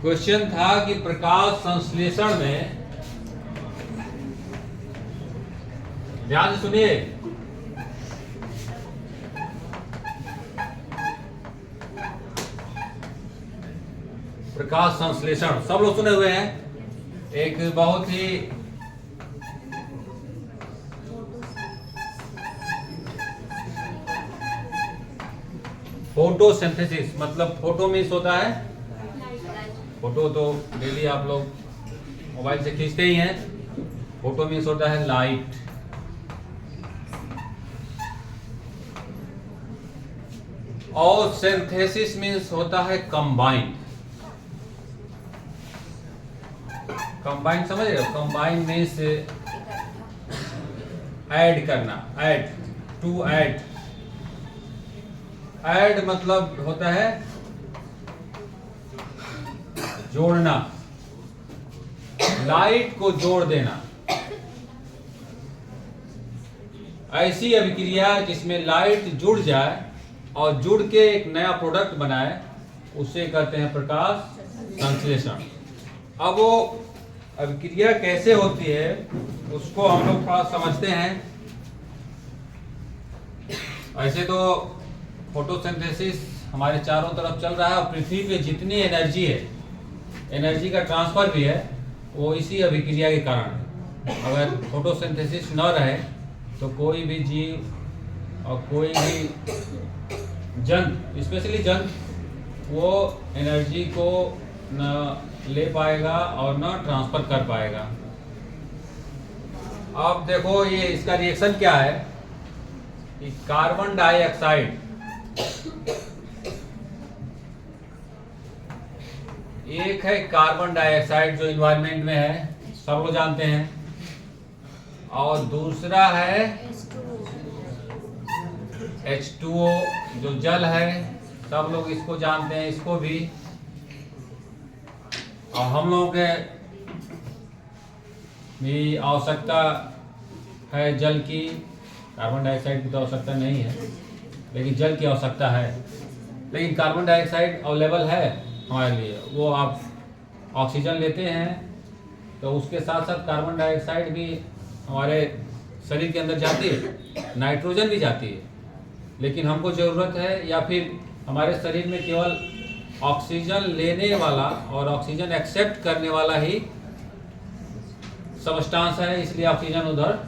Question था कि प्रकाश संश्लेषण में, ध्यान से सुनिए, प्रकाश संश्लेषण सब लोग सुने हुए हैं। एक बहुत ही फोटोसिंथेसिस, मतलब फोटो मीन्स होता है, फोटो तो डेली आप लोग मोबाइल से खींचते ही हैं। फोटो मीन्स होता है लाइट। और सिंथेसिस मीन्स होता है कंबाइन। कंबाइन समझ रहे हो? कंबाइन मीन्स ऐड करना, ऐड, टू ऐड। ऐड मतलब होता है जोड़ना, लाइट को जोड़ देना। ऐसी अभिक्रिया जिसमें लाइट जुड़ जाए और जुड़ के एक नया प्रोडक्ट बनाए, उसे कहते हैं प्रकाश संश्लेषण। अब वो अभिक्रिया कैसे होती है उसको हम लोग थोड़ा समझते हैं। ऐसे तो फोटोसिंथेसिस हमारे चारों तरफ चल रहा है और पृथ्वी पे जितनी एनर्जी है, एनर्जी का ट्रांसफर भी है, वो इसी अभिक्रिया के कारण है। अगर फोटोसिंथेसिस न रहे तो कोई भी जीव और कोई भी जंतु, स्पेशली जंतु, वो एनर्जी को न ले पाएगा और न ट्रांसफर कर पाएगा। अब देखो ये इसका रिएक्शन क्या है कि कार्बन डाइऑक्साइड, एक है कार्बन डाइऑक्साइड जो इन्वायरमेंट में है, सब लोग जानते हैं, और दूसरा है H2O जो जल है, सब लोग इसको जानते हैं, इसको भी। और हम लोगों के भी आवश्यकता है जल की। कार्बन डाइऑक्साइड की तो आवश्यकता नहीं है, लेकिन जल की आवश्यकता है। लेकिन कार्बन डाइऑक्साइड अवेलेबल है हमारे लिए, वो आप ऑक्सीजन लेते हैं तो उसके साथ साथ कार्बन डाइऑक्साइड भी हमारे शरीर के अंदर जाती है, नाइट्रोजन भी जाती है। लेकिन हमको ज़रूरत है, या फिर हमारे शरीर में केवल ऑक्सीजन लेने वाला और ऑक्सीजन एक्सेप्ट करने वाला ही सबस्टांस है, इसलिए ऑक्सीजन उधर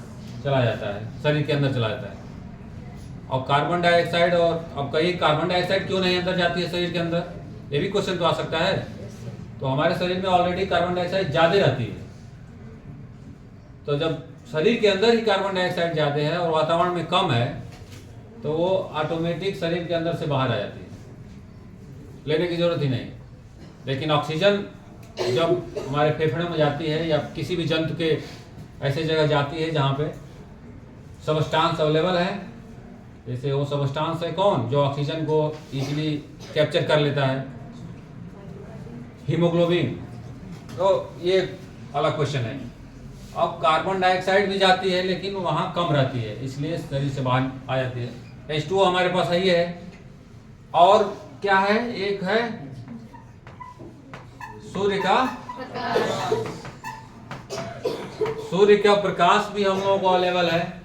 चला जाता है, शरीर के अंदर चला जाता है। और कार्बन डाइऑक्साइड, और अब कहीं कार्बन डाइऑक्साइड क्यों नहीं अंदर जाती है शरीर के अंदर, ये भी क्वेश्चन तो आ सकता है। तो हमारे शरीर में ऑलरेडी कार्बन डाइऑक्साइड ज़्यादा रहती है, तो जब शरीर के अंदर ही कार्बन डाइऑक्साइड ज़्यादा है और वातावरण में कम है, तो वो ऑटोमेटिक शरीर के अंदर से बाहर आ जाती है, लेने की जरूरत ही नहीं। लेकिन ऑक्सीजन जब हमारे फेफड़े में जाती है या किसी भी जंतु के ऐसे जगह जाती है जहाँ पे सबस्टांस अवेलेबल है, जैसे वो सबस्टांस है कौन, जो ऑक्सीजन को इजीली कैप्चर कर लेता है, हीमोग्लोबिन। तो ये अलग क्वेश्चन है। अब कार्बन डाइऑक्साइड भी जाती है लेकिन वहाँ कम रहती है, इसलिए शरीर से बाहर आ जाती है। H2O हमारे पास ही है। और क्या है, एक है सूर्य का प्रकाश। सूर्य का प्रकाश भी हम लोगों को अवेलेबल है।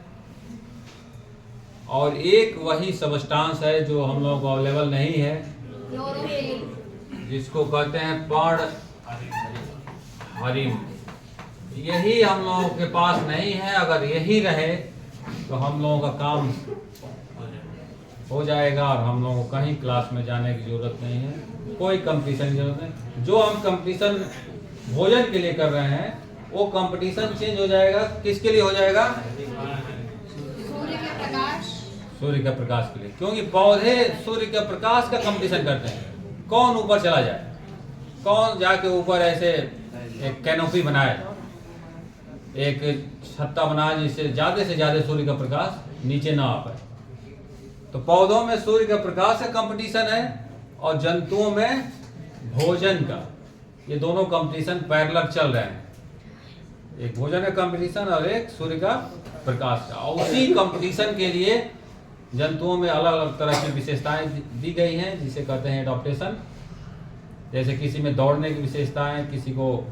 और एक वही सबस्टांस है जो हम लोगों को अवेलेबल नहीं है, जिसको कहते हैं पर्ण हरिम। यही हम लोगों के पास नहीं है। अगर यही रहे तो हम लोगों का काम हो जाएगा और हम लोगों को कहीं क्लास में जाने की जरूरत नहीं है, कोई कंपटीशन की जरूरत नहीं। जो हम कंपटीशन भोजन के लिए कर रहे हैं, वो कंपटीशन चेंज हो जाएगा, किसके लिए हो जाएगा, सूर्य के प्रकाश के लिए। क्योंकि पौधे सूर्य के प्रकाश का कंपटीशन करते हैं, कौन ऊपर चला जाए, कौन जाके ऊपर ऐसे एक कैनोपी बनाए, एक छत्ता बनाए जिससे ज्यादा से ज्यादा सूर्य का प्रकाश नीचे ना आ पाए। तो पौधों में सूर्य का प्रकाश का कंपटीशन है और जंतुओं में भोजन का। ये दोनों कंपटीशन पैरेलल चल रहे हैं, एक भोजन का कंपटीशन और एक सूर्य का प्रकाश का। और उसी कंपटीशन के लिए जंतुओं में अलग अलग तरह की विशेषताएं दी गई हैं, जिसे कहते हैं एडाप्टेशन। जैसे किसी में दौड़ने की विशेषताएं, किसी को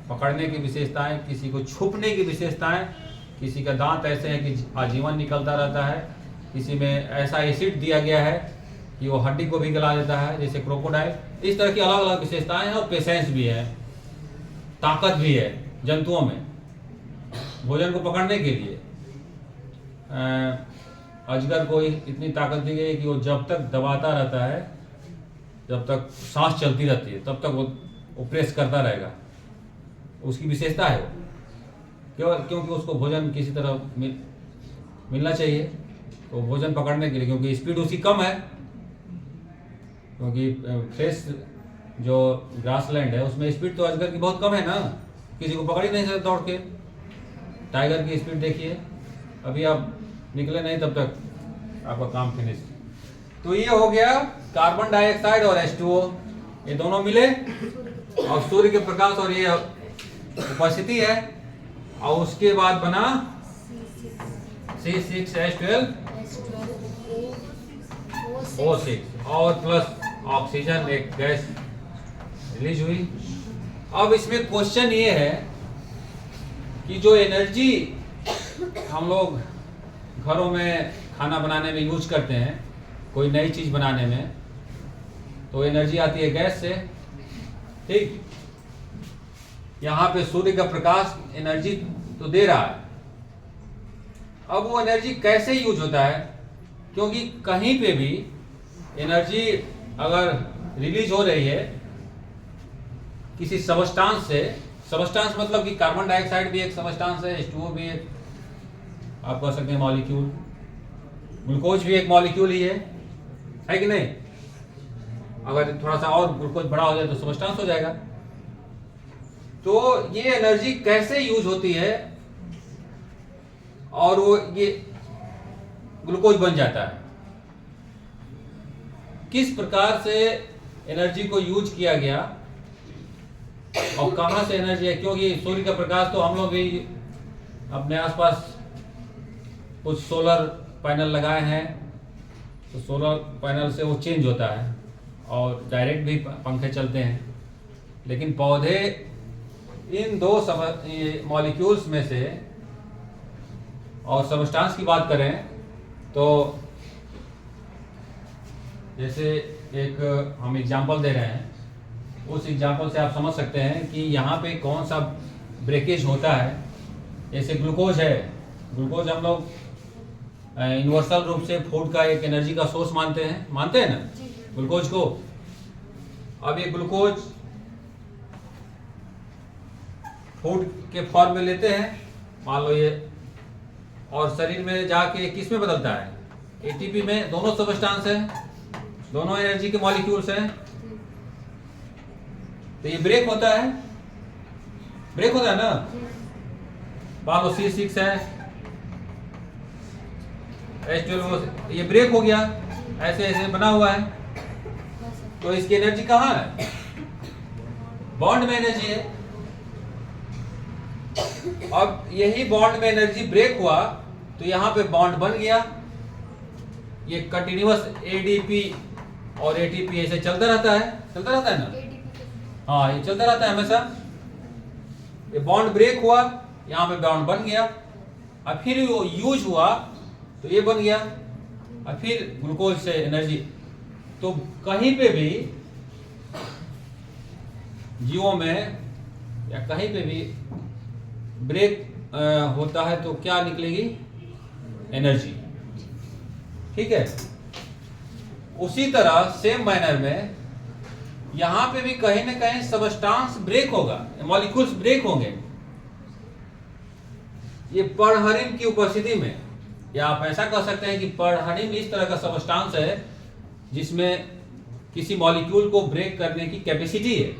पकड़ने की विशेषताएं, किसी को छुपने की विशेषताएं, किसी का दांत ऐसे हैं कि आजीवन निकलता रहता है, किसी में ऐसा एसिड दिया गया है कि वो हड्डी को भी गला देता है जैसे क्रोकोडाइल। इस तरह की अलग अलग विशेषताएं हैं। और पेशेंस भी है, ताकत भी है जंतुओं में भोजन को पकड़ने के लिए। अजगर को इतनी ताकत दी गई कि वो जब तक दबाता रहता है, जब तक सांस चलती रहती है तब तक वो प्रेस करता रहेगा। उसकी विशेषता है वो, क्योंकि उसको भोजन किसी तरह मिलना चाहिए, तो भोजन पकड़ने के लिए, क्योंकि स्पीड उसकी कम है, क्योंकि फ्रेश जो ग्रासलैंड है उसमें स्पीड तो अजगर की बहुत कम है ना, किसी को पकड़ ही नहीं सकता दौड़ के। टाइगर की स्पीड देखिए, अभी आप निकले नहीं तब तक आपका काम फिनिश। तो ये हो गया कार्बन डाइऑक्साइड और H2O, ये दोनों मिले और सूर्य के प्रकाश और ये उपस्थिति है, और उसके बाद बना C6H12O6 और प्लस ऑक्सीजन, एक गैस रिलीज हुई। अब इसमें क्वेश्चन ये है कि जो एनर्जी हम लोग घरों में खाना बनाने में यूज करते हैं, कोई नई चीज बनाने में, तो एनर्जी आती है गैस से, ठीक। यहाँ पे सूर्य का प्रकाश एनर्जी तो दे रहा है। अब वो एनर्जी कैसे यूज होता है, क्योंकि कहीं पे भी एनर्जी अगर रिलीज हो रही है किसी सबस्टांस से, सबस्टांस मतलब कि कार्बन डाइऑक्साइड भी एक सबस्टांस है, H2O भी एक, आप कह सकते हैं मॉलिक्यूल, ग्लूकोज भी एक मॉलिक्यूल ही है कि नहीं। अगर थोड़ा सा और ग्लूकोज बड़ा हो जाए तो सबस्टांस हो जाएगा। तो ये एनर्जी कैसे यूज होती है और वो ये ग्लूकोज बन जाता है, किस प्रकार से एनर्जी को यूज किया गया और कहां से एनर्जी है। क्योंकि सूर्य का प्रकाश तो हम लोग भी अपने आसपास कुछ सोलर पैनल लगाए हैं, तो सोलर पैनल से वो चेंज होता है और डायरेक्ट भी पंखे चलते हैं। लेकिन पौधे इन दो मॉलिक्यूल्स में से, और सबस्टांस की बात करें तो जैसे एक हम एग्जांपल दे रहे हैं, उस एग्जांपल से आप समझ सकते हैं कि यहाँ पे कौन सा ब्रेकेज होता है। जैसे ग्लूकोज है, ग्लूकोज हम लोग यूनिवर्सल रूप से फूड का एक एनर्जी का सोर्स मानते हैं ना ग्लूकोज को। अब ये ग्लूकोज फूड के फॉर्म में लेते हैं, मान लो ये, और शरीर में जाके किस में बदलता है, एटीपी में। दोनों सबस्टांस है, दोनों एनर्जी के मॉलिक्यूल्स हैं। तो ये ब्रेक होता है ना। मान लो C6 है, H12O, ये ब्रेक हो गया, ऐसे ऐसे बना हुआ है। तो इसकी एनर्जी कहाँ है, बॉन्ड में एनर्जी है। अब यही बॉन्ड में एनर्जी ब्रेक हुआ तो यहाँ पे बॉन्ड बन गया। ये कंटिन्यूअस ADP और ATP ऐसे चलता रहता है ना। हाँ, ये चलता रहता है हमेशा। ये बॉन्ड ब्रेक हुआ, यहाँ पे बॉन्ड बन गया, और फिर वो यूज हुआ तो ये बन गया, और फिर ग्लूकोज से एनर्जी। तो कहीं पे भी जीवों में या कहीं पे भी ब्रेक होता है तो क्या निकलेगी, एनर्जी, ठीक है। उसी तरह सेम मैनर में यहां पे भी कहीं ना कहीं सबस्टांस ब्रेक होगा, मॉलिक्यूल्स ब्रेक होंगे। ये पर्णहरिण की उपस्थिति में, या आप ऐसा कह सकते हैं कि पर्णहरिण इस तरह का सबस्टांस है जिसमें किसी मॉलिक्यूल को ब्रेक करने की कैपेसिटी है,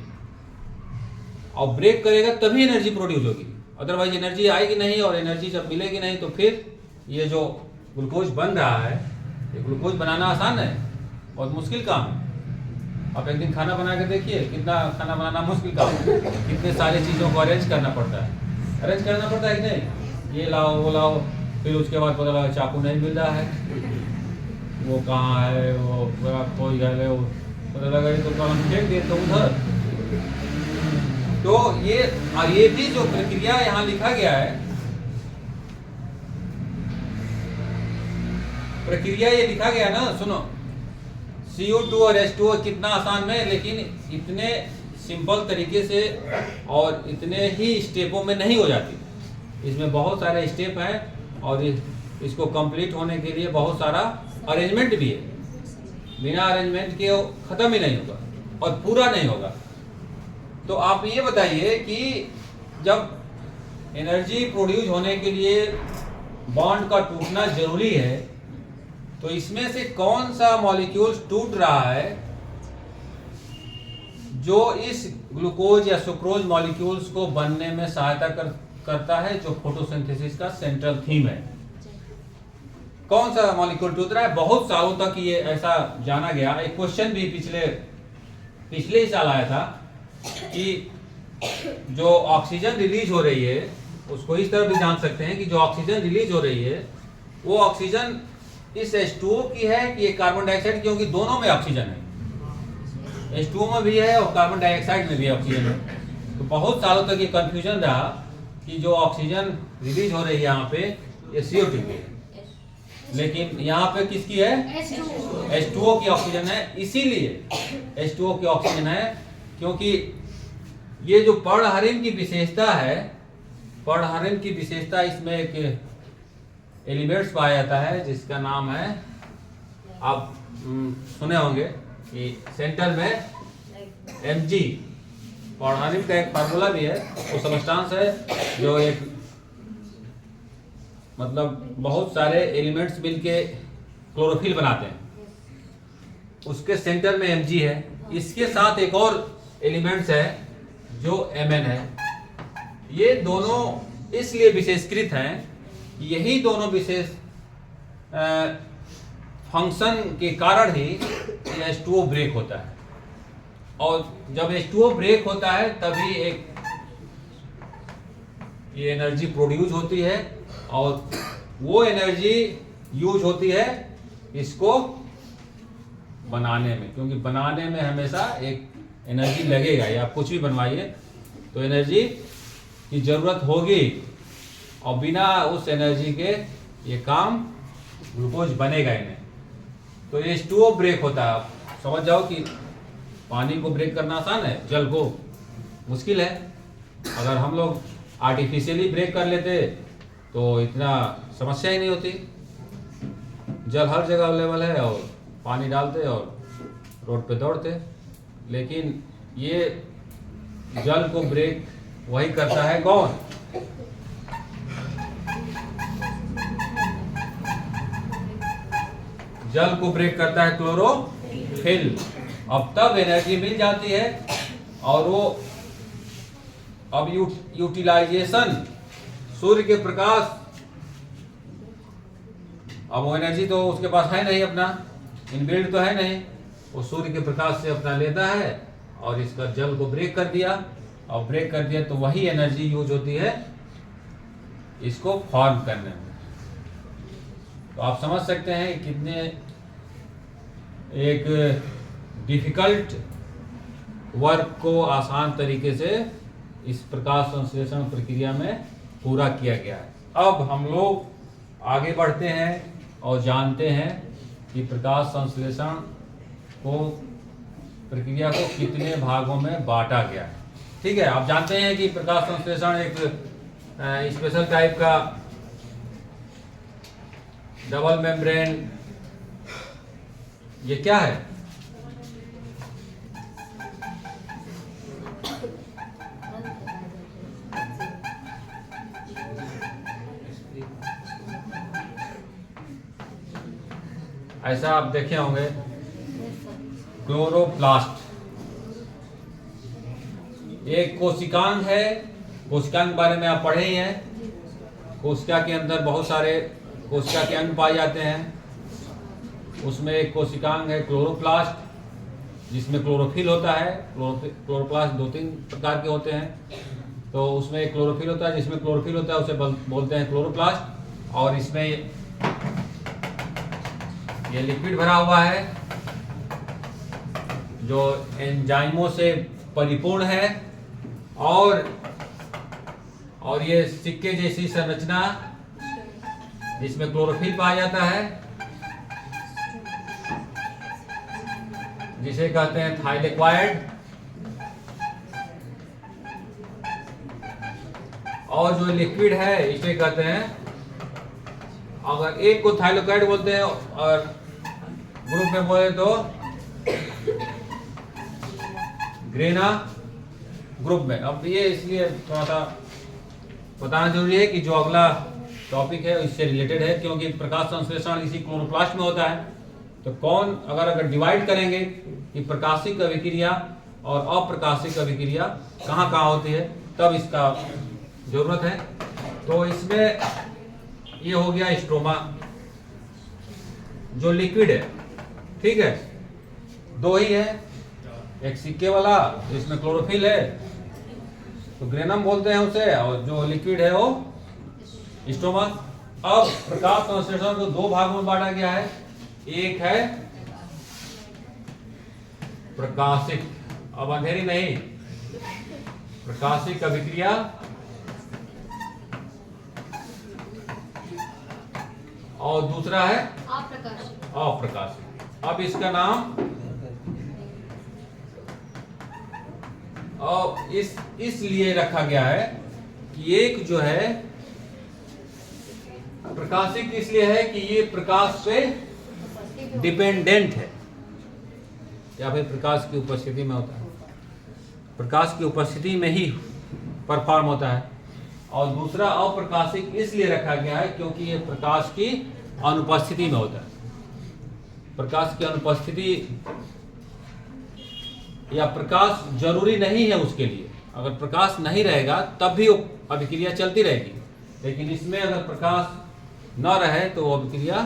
और ब्रेक करेगा तभी एनर्जी प्रोड्यूस होगी, अदरवाइज एनर्जी आएगी नहीं। और एनर्जी जब मिलेगी नहीं तो फिर ये जो ग्लूकोज बन रहा है, ये ग्लूकोज बनाना आसान है, बहुत मुश्किल काम है। आप एक दिन खाना बना के देखिए, कितना खाना बनाना मुश्किल काम है, कितने सारी चीज़ों को अरेंज करना पड़ता है कि नहीं, ये लाओ वो लाओ, फिर उसके बाद पता लगा चाकू नहीं मिल रहा है, वो कहाँ है, वो खो गए, वो पता लगा ये तो कॉलम फेंक दिए तो उधर। तो ये और ये भी जो प्रक्रिया यहाँ लिखा गया है, प्रक्रिया ये लिखा गया ना, सुनो, CO2 और H2O कितना आसान है, लेकिन इतने सिंपल तरीके से और इतने ही स्टेपों में नहीं हो जाती। इसमें बहुत सारे स्टेप हैं और इसको कंप्लीट होने के लिए बहुत सारा अरेंजमेंट भी है। बिना अरेंजमेंट के वो ख़त्म ही नहीं होगा और पूरा नहीं होगा। तो आप ये बताइए कि जब एनर्जी प्रोड्यूस होने के लिए बॉन्ड का टूटना जरूरी है, तो इसमें से कौन सा मॉलिक्यूल्स टूट रहा है जो इस ग्लूकोज या सुक्रोज मॉलिक्यूल्स को बनने में सहायता करता है, जो फोटोसिंथेसिस का सेंट्रल थीम है। कौन सा मॉलिक्यूल टूट रहा है? बहुत सालों तक ये ऐसा जाना गया। एक क्वेश्चन भी पिछले ही साल आया था कि जो ऑक्सीजन रिलीज हो रही है, उसको इस तरह भी जान सकते हैं कि जो ऑक्सीजन रिलीज हो रही है वो ऑक्सीजन इस H2O की है कि ये कार्बन डाइऑक्साइड, क्योंकि दोनों में ऑक्सीजन है, H2O में भी है और कार्बन डाइऑक्साइड में भी ऑक्सीजन है। तो बहुत सालों तक ये कंफ्यूजन रहा कि जो ऑक्सीजन रिलीज हो रही है यहाँ पे ये CO2 की है, लेकिन यहाँ पे किसकी है? H2O की ऑक्सीजन है। इसीलिए H2O की ऑक्सीजन है क्योंकि ये जो पर्णहरिण की विशेषता है, पर्णहरिण की विशेषता, इसमें एक एलिमेंट्स पाया जाता है जिसका नाम है, आप सुने होंगे कि सेंटर में Mg, पर्णहरिण का एक फार्मूला भी है, वो सबस्टांस है जो एक मतलब बहुत सारे एलिमेंट्स मिलके क्लोरोफिल बनाते हैं, उसके सेंटर में Mg है। इसके साथ एक और एलिमेंट्स है जो Mn है। ये दोनों इसलिए विशेषकृत हैं, यही दोनों विशेष फंक्शन के कारण ही H2O ब्रेक होता है, और जब H2O ब्रेक होता है तभी एक ये एनर्जी प्रोड्यूस होती है, और वो एनर्जी यूज होती है इसको बनाने में, क्योंकि बनाने में हमेशा एक एनर्जी लगेगा, या आप कुछ भी बनवाइए तो एनर्जी की ज़रूरत होगी, और बिना उस एनर्जी के ये काम ग्लूकोज बनेगा ही नहीं। तो ये H2O ब्रेक होता है। आप समझ जाओ कि पानी को ब्रेक करना आसान है, जल को मुश्किल है। अगर हम लोग आर्टिफिशियली ब्रेक कर लेते तो इतना समस्या ही नहीं होती। जल हर जगह अवेलेबल है और पानी डालते और रोड पे दौड़ते, लेकिन ये जल को ब्रेक वही करता है, कौन? जल को ब्रेक करता है क्लोरोफिल। अब तब एनर्जी मिल जाती है, और वो अब यूटिलाइजेशन, सूर्य के प्रकाश, अब वो एनर्जी तो उसके पास है नहीं, अपना इनबिल्ड तो है नहीं, वो सूर्य के प्रकाश से अपना लेता है और इसका जल को ब्रेक कर दिया, और ब्रेक कर दिया तो वही एनर्जी यूज होती है इसको फॉर्म करने में। तो आप समझ सकते हैं कितने एक डिफिकल्ट वर्क को आसान तरीके से इस प्रकाश संश्लेषण प्रक्रिया में पूरा किया गया है। अब हम लोग आगे बढ़ते हैं और जानते हैं कि प्रकाश संश्लेषण को, प्रक्रिया को कितने भागों में बांटा गया है। ठीक है, आप जानते हैं कि प्रकाश संश्लेषण एक स्पेशल टाइप का डबल मेम्ब्रेन, ये क्या है? ऐसा आप देखे होंगे क्लोरोप्लास्ट, एक कोशिकांग है। कोशिकांग के बारे में आप पढ़े ही हैं। कोशिका के अंदर बहुत सारे कोशिका के अंग पाए जाते हैं। उसमें एक कोशिकांग है क्लोरोप्लास्ट, जिसमें क्लोरोफिल होता है। क्लोरोप्लास्ट 2-3 प्रकार के होते हैं। तो उसमें एक क्लोरोफिल होता है, जिसमें क्लोरोफिल होता है उसे बोलते हैं क्लोरोप्लास्ट। और इसमें ये लिक्विड भरा हुआ है जो एंजाइमों से परिपूर्ण है और ये सिक्के जैसी संरचना जिसमें क्लोरोफिल पाया जाता है, जिसे कहते हैं थाइलेक्वाइड, और जो लिक्विड है इसे कहते हैं, अगर एक को थाइलेक्वाइड बोलते हैं और ग्रुप में बोले तो ग्रेना ग्रुप में। अब ये इसलिए थोड़ा सा बताना जरूरी है कि जो अगला टॉपिक है इससे रिलेटेड है, क्योंकि प्रकाश संश्लेषण इसी क्लोरोप्लास्ट में होता है। तो कौन अगर डिवाइड करेंगे कि प्रकाशिक अभिक्रिया और अप्रकाशिक अभिक्रिया कहाँ कहाँ होती है, तब इसका जरूरत है। तो इसमें ये हो गया स्ट्रोमा जो लिक्विड है, ठीक है, दो ही है, एक सिक्के वाला जिसमें क्लोरोफिल है तो ग्रेनम बोलते हैं उसे, और जो लिक्विड है वो स्ट्रोमा। अब प्रकाश संश्लेषण को दो भागों में बांटा गया है, एक है प्रकाशिक, अब अंधेरी नहीं, प्रकाशिक अभिक्रिया, और दूसरा है अप्रकाशिक। अब इसका नाम और इसलिए रखा गया है कि एक जो है प्रकाशिक इसलिए है कि ये प्रकाश पे डिपेंडेंट है, या फिर प्रकाश की उपस्थिति में होता है, प्रकाश की उपस्थिति में ही परफॉर्म होता है। और दूसरा अप्रकाशिक इसलिए रखा गया है क्योंकि ये प्रकाश की अनुपस्थिति में होता है। प्रकाश की अनुपस्थिति या प्रकाश जरूरी नहीं है उसके लिए, अगर प्रकाश नहीं रहेगा तब भी वो अभिक्रिया चलती रहेगी, लेकिन इसमें अगर प्रकाश न रहे तो वो अभिक्रिया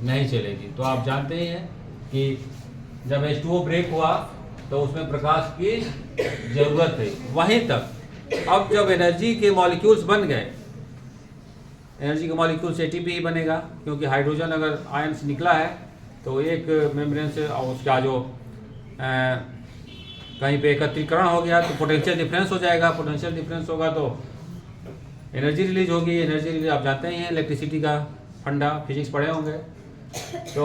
नहीं चलेगी। तो आप जानते ही हैं कि जब H2O ब्रेक हुआ तो उसमें प्रकाश की जरूरत है। वहीं तक अब जब एनर्जी के मॉलिक्यूल्स बन गए, एनर्जी के मॉलिक्यूल्स ATP ही बनेगा, क्योंकि हाइड्रोजन अगर आयंस निकला है तो एक मेम्ब्रेन से उसका जो कहीं पे एकत्रीकरण हो गया तो पोटेंशियल डिफरेंस हो जाएगा, पोटेंशियल डिफरेंस होगा तो एनर्जी रिलीज होगी। एनर्जी रिलीज आप जानते ही हैं, इलेक्ट्रिसिटी का फंडा, फिजिक्स पढ़े होंगे। तो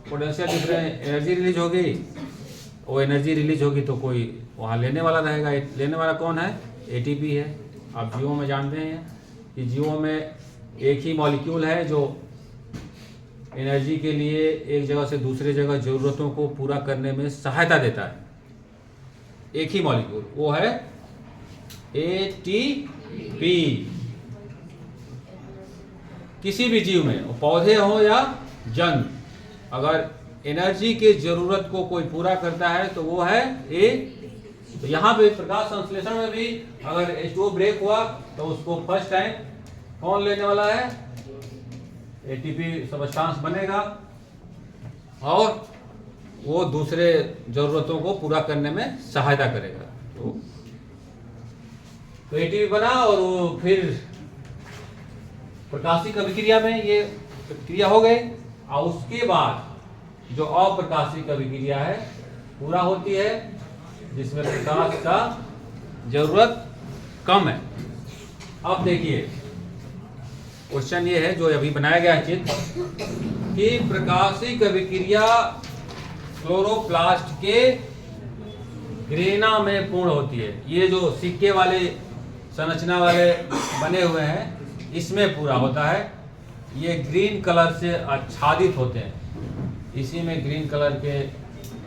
पोटेंशियल डिफरेंस एनर्जी रिलीज होगी, वो एनर्जी रिलीज होगी तो कोई वहाँ लेने वाला रहेगा। लेने वाला कौन है? ATP है। आप जीवों में जानते हैं कि जीवों में एक ही मॉलिक्यूल है जो एनर्जी के लिए एक जगह से दूसरे जगह ज़रूरतों को पूरा करने में सहायता देता है, एक ही मॉलिक्यूल, वो है ATP। किसी भी जीव में, पौधे हो या जंतु, अगर एनर्जी के जरूरत को कोई पूरा करता है तो वो है A। तो यहाँ पे प्रकाश संश्लेषण में भी अगर H2O ब्रेक हुआ तो उसको फर्स्ट टाइम कौन लेने वाला है? ATP सबस्टांस बनेगा और वो दूसरे जरूरतों को पूरा करने में सहायता करेगा। तो ATP बना और वो फिर प्रकाशिक अभिक्रिया में ये क्रिया हो गई, और उसके बाद जो अप्रकाशिक अभिक्रिया है पूरा होती है, जिसमें प्रकाश का जरूरत कम है। अब देखिए क्वेश्चन ये है जो अभी बनाया गया है चित्र, कि प्रकाशिक अभिक्रिया क्लोरोप्लास्ट के ग्रेना में पूर्ण होती है। ये जो सिक्के वाले संरचना वाले बने हुए हैं इसमें पूरा होता है। ये ग्रीन कलर से आच्छादित होते हैं, इसी में ग्रीन कलर के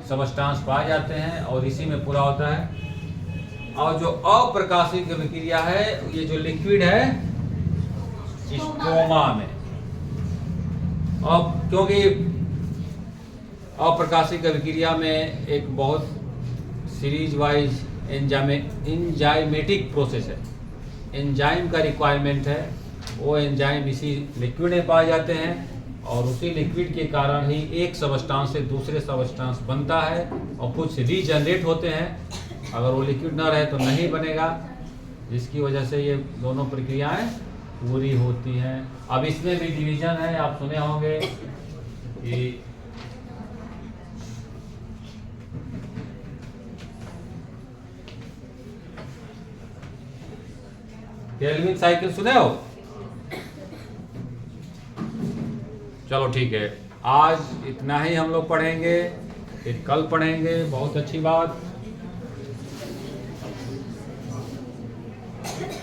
सबस्टांस पाए जाते हैं और इसी में पूरा होता है। और जो अप्रकाशिक अभिक्रिया है, ये जो लिक्विड है स्ट्रोमा में। अब क्योंकि अप्रकाशिक अभिक्रिया में एक बहुत सीरीज वाइज एंजाइमेटिक प्रोसेस है, एंजाइम का रिक्वायरमेंट है, वो एंजाइम इसी लिक्विड में पाए जाते हैं और उसी लिक्विड के कारण ही एक सबस्टांस से दूसरे सबस्टांस बनता है और कुछ रीजनरेट होते हैं। अगर वो लिक्विड ना रहे तो नहीं बनेगा, जिसकी वजह से ये दोनों प्रक्रियाएं पूरी होती हैं। अब इसमें भी डिवीजन है, आप सुने होंगे कि केल्विन साइकिल सुने हो? चलो ठीक है, आज इतना ही हम लोग पढ़ेंगे, फिर कल पढ़ेंगे। बहुत अच्छी बात।